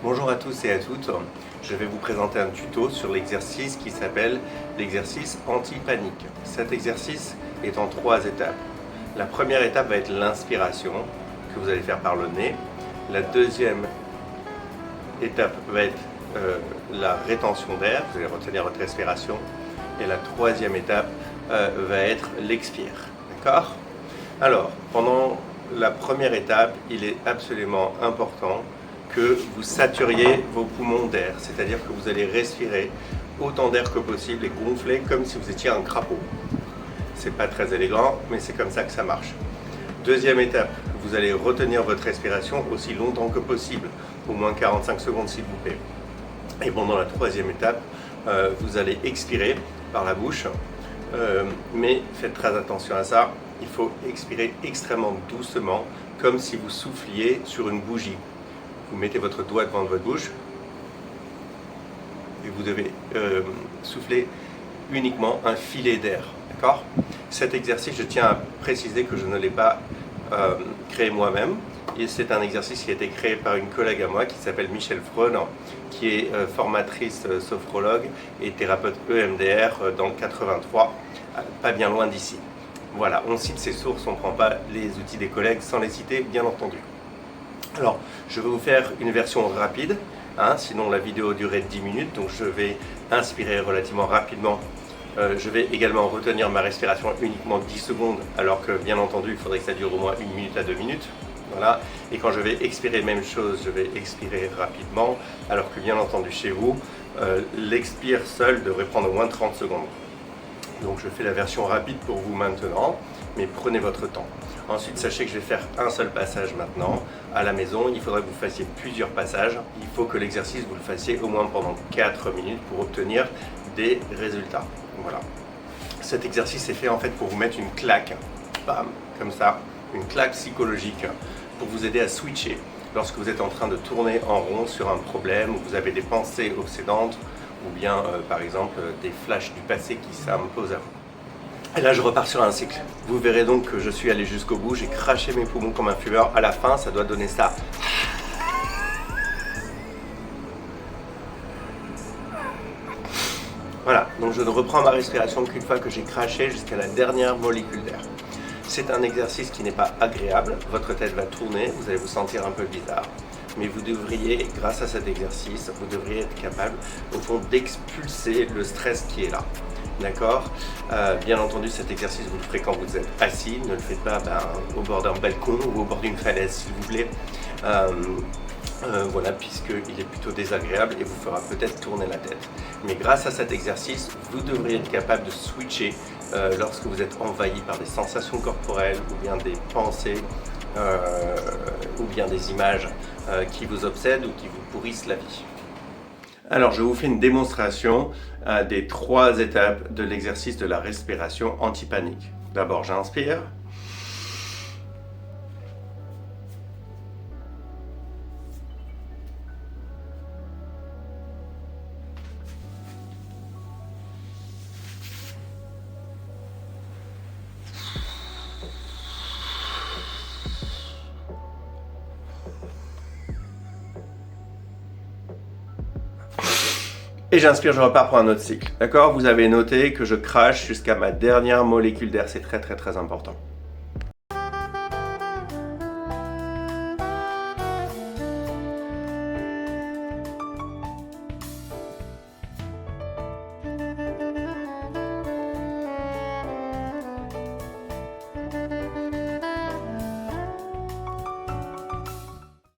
Bonjour à tous et à toutes, je vais vous présenter un tuto sur l'exercice qui s'appelle l'exercice anti-panique. Cet exercice est en 3 étapes. La première étape va être l'inspiration que vous allez faire par le nez. La deuxième étape va être la rétention d'air, vous allez retenir votre respiration. Et la troisième étape va être l'expire. D'accord ? Alors, pendant la première étape, il est absolument important que vous saturiez vos poumons d'air, c'est-à-dire que vous allez respirer autant d'air que possible et gonfler comme si vous étiez un crapaud. C'est pas très élégant, mais c'est comme ça que ça marche. Deuxième étape, vous allez retenir votre respiration aussi longtemps que possible, au moins 45 secondes s'il vous plaît. Et pendant la troisième étape, vous allez expirer par la bouche, mais faites très attention à ça, il faut expirer extrêmement doucement, comme si vous souffliez sur une bougie. Vous mettez votre doigt devant votre bouche et vous devez souffler uniquement un filet d'air. D'accord ? Cet exercice, je tiens à préciser que je ne l'ai pas créé moi-même. Et c'est un exercice qui a été créé par une collègue à moi qui s'appelle Michel Freun, qui est formatrice sophrologue et thérapeute EMDR dans le 83, pas bien loin d'ici. Voilà, on cite ses sources, on ne prend pas les outils des collègues sans les citer, bien entendu. Alors, je vais vous faire une version rapide, sinon la vidéo durait 10 minutes, donc je vais inspirer relativement rapidement. Je vais également retenir ma respiration uniquement 10 secondes, alors que bien entendu, il faudrait que ça dure au moins 1 minute à 2 minutes. Voilà. Et quand je vais expirer, même chose, je vais expirer rapidement, alors que bien entendu chez vous, l'expire seul devrait prendre au moins 30 secondes. Donc je fais la version rapide pour vous maintenant, mais prenez votre temps. Ensuite, sachez que je vais faire un seul passage maintenant. À la maison, il faudrait que vous fassiez plusieurs passages. Il faut que l'exercice, vous le fassiez au moins pendant 4 minutes pour obtenir des résultats. Voilà. Cet exercice est fait en fait pour vous mettre une claque, bam, comme ça, une claque psychologique pour vous aider à switcher lorsque vous êtes en train de tourner en rond sur un problème, où vous avez des pensées obsédantes, ou bien par exemple des flashs du passé qui s'imposent à vous. Et là je repars sur un cycle. Vous verrez donc que je suis allé jusqu'au bout, j'ai craché mes poumons comme un fumeur. À la fin ça doit donner ça. Voilà, donc je ne reprends ma respiration qu'une fois que j'ai craché jusqu'à la dernière molécule d'air. C'est un exercice qui n'est pas agréable, votre tête va tourner, vous allez vous sentir un peu bizarre. Mais vous devriez, grâce à cet exercice, vous devriez être capable, au fond, d'expulser le stress qui est là. D'accord ? Bien entendu, cet exercice, vous le ferez quand vous êtes assis. Ne le faites pas au bord d'un balcon ou au bord d'une falaise, s'il vous plaît. Voilà, puisqu'il est plutôt désagréable et vous fera peut-être tourner la tête. Mais grâce à cet exercice, vous devriez être capable de switcher lorsque vous êtes envahi par des sensations corporelles ou bien des pensées ou bien des images qui vous obsèdent ou qui vous pourrissent la vie. Alors, je vous fais une démonstration des 3 étapes de l'exercice de la respiration anti-panique. D'abord, j'inspire. Et j'inspire, je repars pour un autre cycle. D'accord ? Vous avez noté que je crache jusqu'à ma dernière molécule d'air, c'est très très très important.